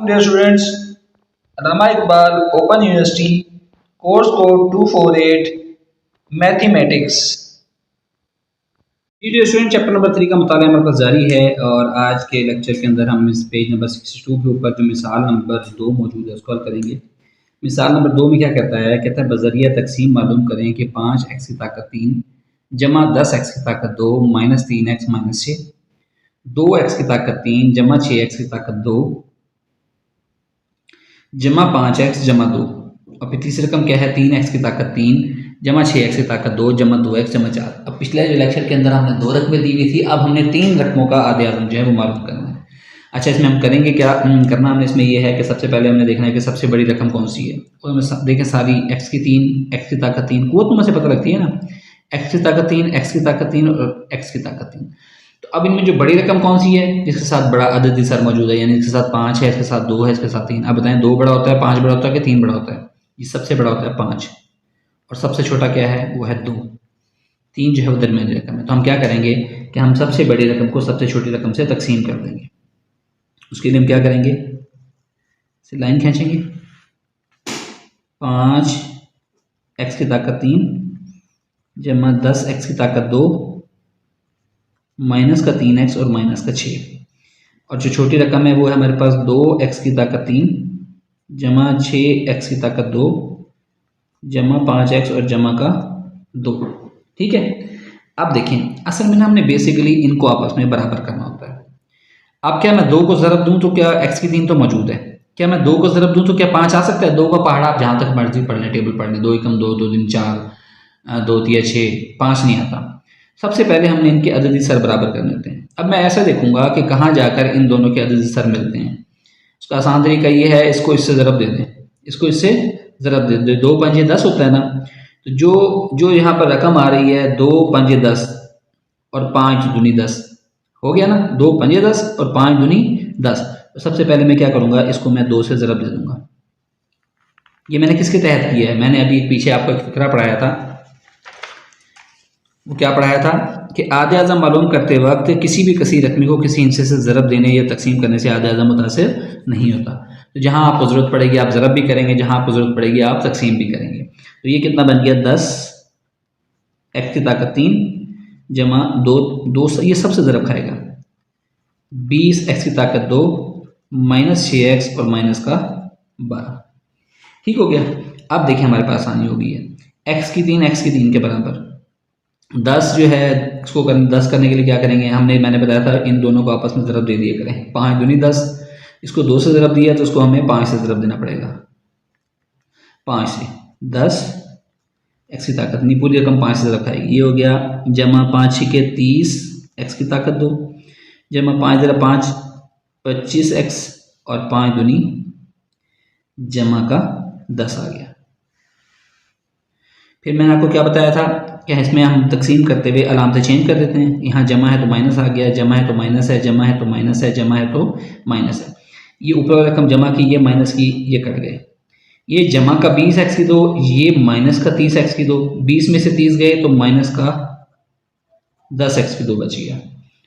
Dear students, Allama Iqbal Open University, course code 248, Mathematics. जी student, chapter number 3 का मुताला हमारे पास जारी है और आज के लेक्चर के अंदर हम इस पेज नंबर 62 के ऊपर जो मिसाल नंबर 2 मौजूद है उसको हल करेंगे। मिसाल नंबर 2 में क्या कहता है बजरिया तकसीम मालूम करें कि 5x की ताकत 3 जमा 10x की ताकत 2 माइनस 3x माइनस 6, 2x की ताकत 3 जमा 6x की ताकत 2 जमा 5x जमा 2। और फिर तीसरी रकम क्या है 3x की ताकत 3 जमा 6x की ताकत 2 जमा 2x जमा 4। अब पिछले जो लेक्चर के अंदर हमने 2 रकमें दी हुई थी, अब हमने 3 रकमों का आधे आज़म जो है वो मालूम करना है। अच्छा, इसमें हम करेंगे क्या करना हमने इसमें ये है कि सबसे पहले हमने देखना है कि सबसे बड़ी रकम कौन सी है। और हमें देखें सारी x की 3, x की ताकत 3 कुव्वत में से पता लगती है ना, x की ताकत 3, x की ताकत 3 और x की ताकत 3। तो अब इनमें जो बड़ी रकम कौन सी है जिसके साथ बड़ा अददी सर मौजूद है, यानी इसके साथ 5 है, इसके साथ 2 है, इसके साथ 3। अब बताएं 2 बड़ा होता है, 5 बड़ा होता है कि 3 बड़ा होता है? ये सबसे बड़ा होता है 5 और सबसे छोटा क्या है वो है 2। 3 जो है वो दरमियानी रकम है। तो हम क्या करेंगे कि हम सबसे बड़ी रकम को सबसे छोटी रकम से तकसीम कर देंगे। उसके लिए हम क्या करेंगे, लाइन खींचेंगे 5x की ताकत 3 जमा 10x की ताकत 2 माइनस का 3x और माइनस का 6। और जो छोटी रकम है वो है हमारे पास 2x की ताकत 3 जमा 6x की ताकत 2 जमा 5x और जमा का 2। ठीक है, अब देखें असल में ना हमने बेसिकली इनको आपस में बराबर करना होता है। अब क्या मैं 2 को ज़रब दूं तो क्या x की 3 तो मौजूद है, क्या मैं 2 को ज़रब दूं तो क्या 5 आ सकता है? 2 का पहाड़ा आप जहाँ तक मर्जी पढ़ लें, टेबल पढ़ लें, 2 एकम 2, 2 दिन 4, 2 तिया 6, 5 नहीं आता। सबसे पहले हमने इनके अददी सर बराबर करने होते हैं। अब मैं ऐसा देखूंगा कि कहाँ जाकर इन दोनों के अददी सर मिलते हैं। उसका आसान तरीका ये है, इसको इससे ज़रब दे दें, इसको इससे ज़रब दे दें। 2 पंजे 10 होता है ना, तो जो जो यहाँ पर रकम आ रही है 2 पंजे 10 और 5 दूनी 10 हो गया ना, 2 पंजे 10 और 5 दूनी 10। तो सबसे पहले मैं क्या करूँगा, इसको मैं 2 से ज़रब दे दूंगा। ये मैंने किसके तहत किया है, मैंने अभी पीछे आपको एक फिक्रा पढ़ाया था। वो क्या पढ़ाया था कि आधे आज़म मालूम करते वक्त किसी भी कसी रकमी को किसी हिस्से से ज़रब देने या तकसीम करने से आधे आज़म मुतासिर नहीं होता। तो जहाँ आपको ज़रूरत पड़ेगी आप ज़रब भी करेंगे, जहाँ आपको ज़रूरत पड़ेगी आप तकसीम भी करेंगे। तो ये कितना बन गया 10x की ताकत 3 जमा 2 ये सबसे ज़रब खाएगा 20x की ताकत 2 माइनस 6x और माइनस का 12। ठीक हो गया। अब देखिए हमारे पास आसानी हो गई है, x की 3 x की 3 के बराबर 10 जो है इसको 10 करने के लिए क्या करेंगे मैंने बताया था इन दोनों को आपस में ज़रब दे दिया करें। 5 दूनी 10, इसको 2 से ज़रब दिया तो उसको हमें 5 से ज़रब देना पड़ेगा। 5 से 10 x की ताकत नहीं, पूरी रकम 5 से ज़रब खाएगी। ये हो गया जमा 5 के 30 x की ताकत 2 जमा 5 ज़रा 5 25x और 5 दूनी जमा का 10 आ गया। फिर मैंने आपको क्या बताया था कि इसमें हम तकसीम करते हुए अलामतें चेंज कर देते हैं। यहाँ जमा है तो माइनस आ गया, जमा है तो माइनस है, जमा है तो माइनस है, जमा है तो माइनस है। ये ऊपर वाली रकम जमा की, ये माइनस की, ये कट गए। ये जमा का 20x की 2, ये माइनस का 30x की 2, 20 में से 30 गए तो माइनस का 10x की 2 बच गया।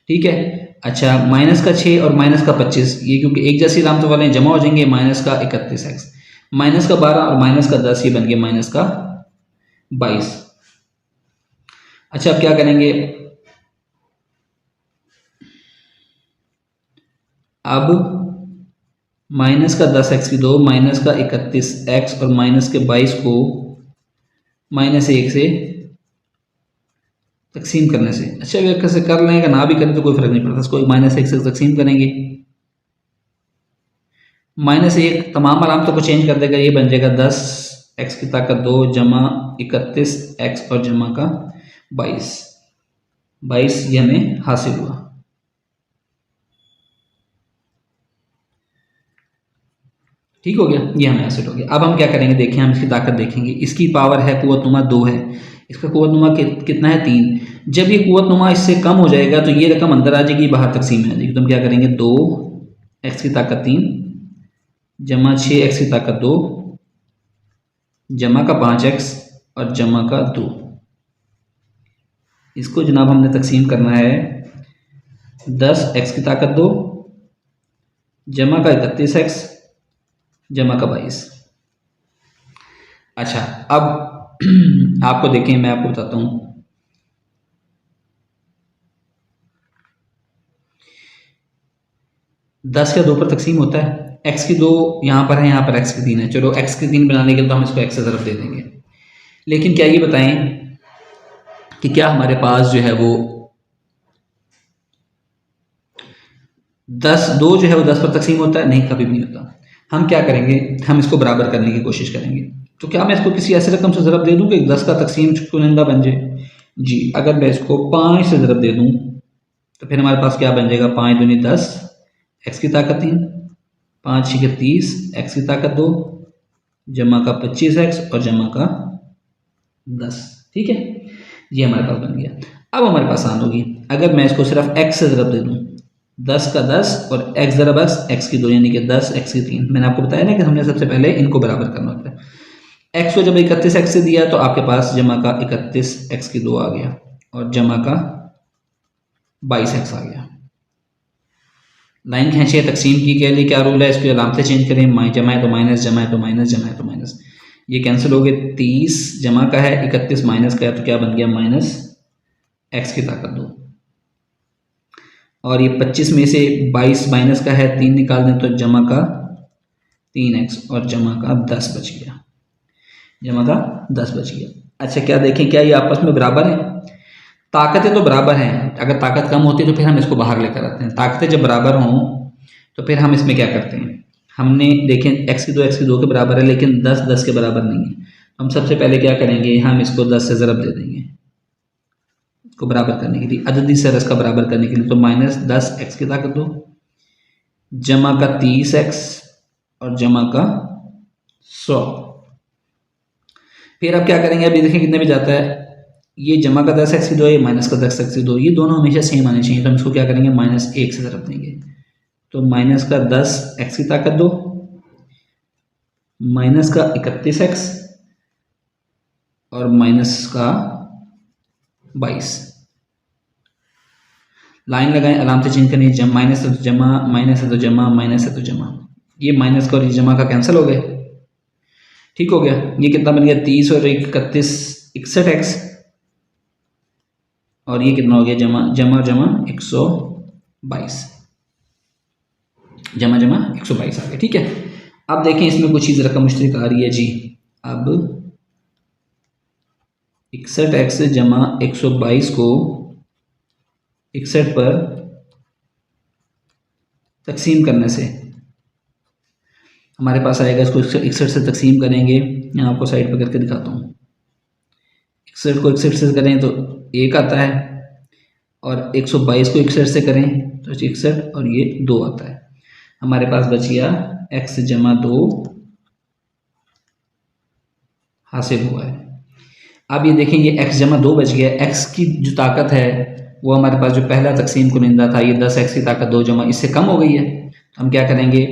ठीक है। अच्छा, माइनस का 6 और माइनस का 25, ये क्योंकि एक जैसी अलामतों वाले जमा हो जाएंगे। माइनस का 31x, माइनस का 12 और माइनस का 10, ये बन गया माइनस का 22। अच्छा, अब क्या करेंगे, अब माइनस का 10x की 2 माइनस का 31x और माइनस के 22 को माइनस 1 से तकसीम करने से, अच्छा अगर कैसे कर लें कि ना भी करें तो कोई फर्क नहीं पड़ता, इसको माइनस 1 से तकसीम करेंगे। माइनस 1 तमाम अलामतों को चेंज कर देगा, ये बन जाएगा 10x की ताकत 2 जमा 31x और जमा का 22 ये हमें हासिल हुआ। ठीक हो गया, ये हमें हासिल हो गया। अब हम क्या करेंगे, देखिए हम इसकी ताकत देखेंगे। इसकी पावर है कुव्वतनुमा 2 है, इसका कुव्वतनुमा कितना है 3। जब ये कुव्वतनुमा इससे कम हो जाएगा तो ये रकम अंदर आ जाएगी, बाहर तकसीम में आ जाएगी। तो हम क्या करेंगे 2x की ताकत 3 जमा 6x की ताकत 2 जमा का 5x और जमा का 2। इसको जनाब हमने तकसीम करना है 10x की ताकत 2 जमा का 31x जमा का 22। अच्छा, अब आपको देखें, मैं आपको बताता हूँ। दस का 2 पर तकसीम होता है, एक्स की 2 यहाँ पर है, यहाँ पर एक्स की 3 है। चलो एक्स की 3 बनाने के लिए तो हम इसको एक्स से ज़रब दे देंगे। लेकिन क्या ये बताएं कि क्या हमारे पास जो है वो 2 जो है वो 10 पर तकसीम होता है? नहीं, कभी भी नहीं होता। हम क्या करेंगे, हम इसको बराबर करने की कोशिश करेंगे। तो क्या मैं इसको किसी ऐसे रकम से ज़रब दे दूँ कि 10 का तकसीम चुनिंदा बन जाए? जी, अगर मैं इसको 5 से ज़रब दे दूँ तो फिर हमारे पास क्या बन जाएगा? 5 दूनी 10, एक्स की ताकत 3, 5 छः 30, एक्स की ताकत 2, जमा का 25x और जमा का 10। ठीक है, ये हमारे पास बन गया। अब हमारे पास आसान होगी, अगर मैं इसको सिर्फ x से ज़रब दे दूँ, 10 का 10 और x ज़रब x की 2 यानी कि 10 x की 3। मैंने आपको बताया ना कि हमने सबसे पहले इनको बराबर करना होता है। x को जब 31x से दिया तो आपके पास जमा का 31 x की 2 आ गया और जमा का 22x आ गया। लाइन खींचे, तकसीम की के लिए क्या रूल है, इसकी अलामतें चेंज करें, जमा है तो माइनस, जमा है तो माइनस, जमा है तो माइनस, ये कैंसिल हो गए। 30 जमा का है, 31 माइनस का है, तो क्या बन गया? माइनस एक्स की ताकत 2। और ये 25 में से 22 माइनस का है, 3 निकाल दें तो जमा का 3x और जमा का 10 बच गया, जमा का 10 बच गया। अच्छा, क्या देखें, क्या ये आपस में बराबर है? ताकतें तो बराबर हैं, अगर ताकत कम होती है तो फिर हम इसको बाहर लेकर आते हैं। ताकतें जब बराबर हों तो फिर हम इसमें क्या करते हैं, हमने देखें x की 2 के बराबर है, लेकिन 10 10 के बराबर नहीं है। हम सबसे पहले क्या करेंगे, हम इसको 10 से ज़रब दे देंगे इसको बराबर करने के लिए, अददी से रस का बराबर करने के लिए। तो माइनस 10 x की ताकत 2, जमा का 30x और जमा का 100। फिर अब क्या करेंगे, अभी देखें कितने में जाता है, ये जमा का 10x की 2, ये माइनस का 10x की 2, ये दोनों हमेशा सेम आने चाहिए। तो हम इसको क्या करेंगे, -1 से ज़रब देंगे। तो माइनस का 10x की ताकत 2, माइनस का 31x और माइनस का 22। लाइन लगाएं, अलामतें चेंज करनी, माइनस है तो जमा, माइनस है तो जमा, माइनस है तो जमा। ये माइनस का और ये जमा का कैंसिल हो गए, ठीक हो गया। ये कितना बन गया, 30 और 31 61x, और ये कितना हो गया, जमा जमा जमा 122, जमा जमा 122 आ गया। ठीक है, अब देखें इसमें कुछ चीज़ रकम मुश्तरक आ रही है जी। अब 61x जमा 122 को 61 पर तकसीम करने से हमारे पास आएगा, इसको 61 से तकसीम करेंगे, यहाँ आपको साइड पर करके दिखाता हूँ। 61 को 61 से करें तो 1 आता है, और 122 को 61 से करें तो 61 और ये 2 आता है। हमारे पास बच गया x जमा 2 हासिल हुआ है। अब ये देखें, ये x जमा 2 बच गया। x की जो ताकत है वो हमारे पास जो पहला तकसीम कुनिंदा था, ये 10x की ताकत 2 जमा इससे कम हो गई है। तो हम क्या करेंगे,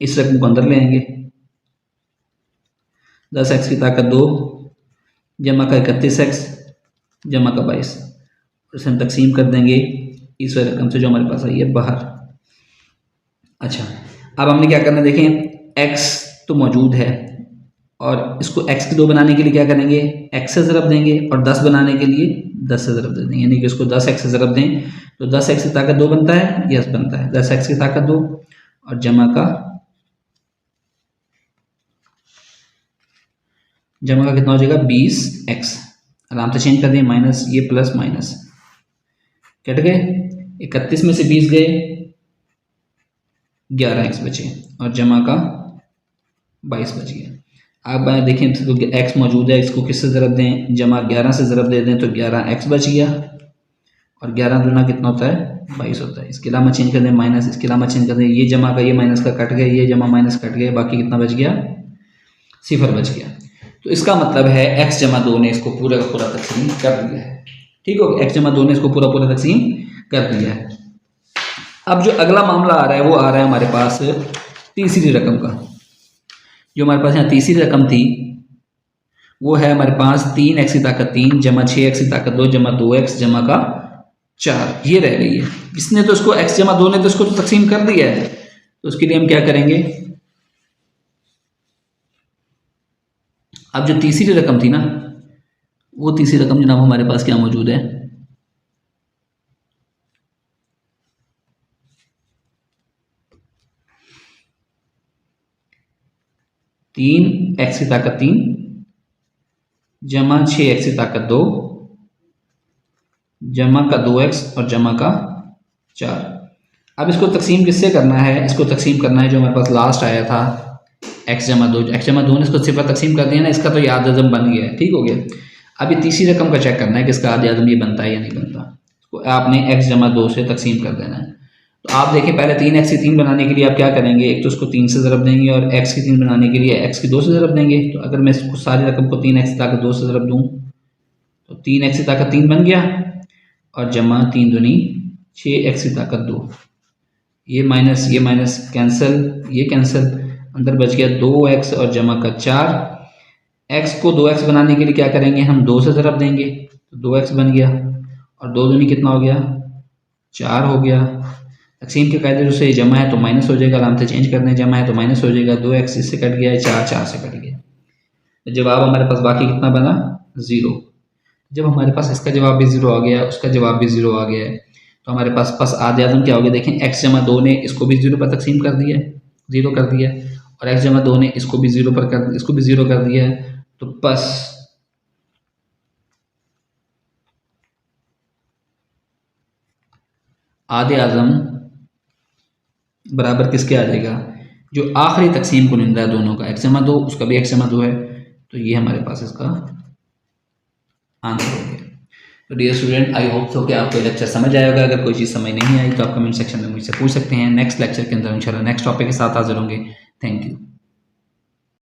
इस रकम को अंदर ले आएंगे, 10x की ताकत 2 जमा का 31x जमा का 22, इसे हम तकसीम कर देंगे इस रकम से जो हमारे पास आई है बाहर। अच्छा, अब हमने क्या करना है, देखें x तो मौजूद है और इसको x की 2 बनाने के लिए क्या करेंगे, x से ज़रब देंगे, और 10 बनाने के लिए 10 से ज़रब दे देंगे, यानी कि इसको 10x से ज़रब दें तो 10x की ताकत 2 बनता है, यस बनता है, 10x की ताकत 2 और जमा का कितना हो जाएगा, 20x। आराम से चेंज कर दें, माइनस ये प्लस माइनस कट गए, 31 में से 20 गए, 11x बचे और जमा का 22 बच गया। अब देखें तो x मौजूद है, इसको किससे ज़रब दें, जमा 11 से ज़रब दे दें तो 11x बच गया, और 11 दूना कितना होता है, 22 होता है। इसके अलावा चेंज कर दें, माइनस, इसके अलावा चेंज कर दें, ये जमा का ये माइनस का कट गया, ये जमा माइनस कट गया, बाकी कितना बच गया, 0 बच गया। तो इसका मतलब है x जमा 2 ने इसको पूरा का पूरा तकसीम कर दिया है। ठीक हो गया, x जमा 2 ने इसको पूरा पूरा तकसीम कर दिया है। अब जो अगला मामला आ रहा है वो आ रहा है हमारे पास तीसरी रकम का। जो हमारे पास यहाँ तीसरी रकम थी वो है हमारे पास 3x की ताकत 3 जमा 6x की ताकत 2 जमा 2x जमा का 4, ये रह गई है। इसने तो इसको x जमा 2 ने तो इसको तो तकसीम कर दिया है, तो उसके लिए हम क्या करेंगे, अब जो तीसरी रकम थी ना, वो तीसरी रकम जनाब हमारे पास क्या मौजूद है, 3x की ताकत 3 जमा 6x की ताकत 2 जमा का 2x और जमा का 4। अब इसको तकसीम किससे करना है, इसको तकसीम करना है जो हमारे पास लास्ट आया था x जमा 2, x जमा 2 ने इसको सिफर तकसीम कर दिया ना, इसका तो ये आधे अज़म बन गया है, ठीक हो गया। अब ये तीसरी रकम का चेक करना है कि इसका आधे अज़म ये बनता है या नहीं बनता, इसको आपने x जमा 2 से तकसीम कर देना है। तो आप देखें पहले 3x की 3 बनाने के लिए आप क्या करेंगे, एक तो उसको 3 से ज़रब देंगे और x की 3 बनाने के लिए x की 2 से ज़रब देंगे। तो अगर मैं इसको सारी रकम को 3x की ताकत 2 से ज़रब दूँ तो 3x की ताकत 3 बन गया और जमा 3 दूनी 6x की ताकत 2, ये माइनस कैंसिल, ये कैंसिल, अंदर बच गया 2x और जमा का 4। x को 2x बनाने के लिए क्या करेंगे, हम 2 से ज़रब देंगे तो 2x बन गया और 2 दूनी कितना हो गया, 4 हो गया। तकसीम के कायदे से जमा है तो माइनस हो जाएगा, अलामतें चेंज करने, जमा है तो माइनस हो जाएगा, 2x इससे कट गया है, 4 से कट गया। जवाब हमारे पास बाकी कितना बना, 0। जब हमारे पास इसका जवाब भी 0 आ गया, उसका जवाब भी 0 आ गया है, तो हमारे पास आधे आज़म क्या हो गया, देखें x जमा 2 ने इसको भी 0 पर तकसीम कर दिया है, 0 कर दिया, और x जमा 2 ने इसको भी 0 पर कर, इसको भी 0 कर दिया है। तो बस आधे आज़म बराबर किसके आ जाएगा, जो आखिरी तकसीम कुनिंदा है दोनों का, x जमा 2 उसका भी x जमा 2 है, तो ये हमारे पास इसका आंसर हो गया। तो dear student, I hope so कि आपको लेक्चर समझ आएगा। अगर कोई चीज़ समझ नहीं आई तो आप कमेंट सेक्शन में मुझसे पूछ सकते हैं। नेक्स्ट लेक्चर के अंदर इंशाल्लाह नेक्स्ट टॉपिक के साथ हाजिर होंगे। Thank you.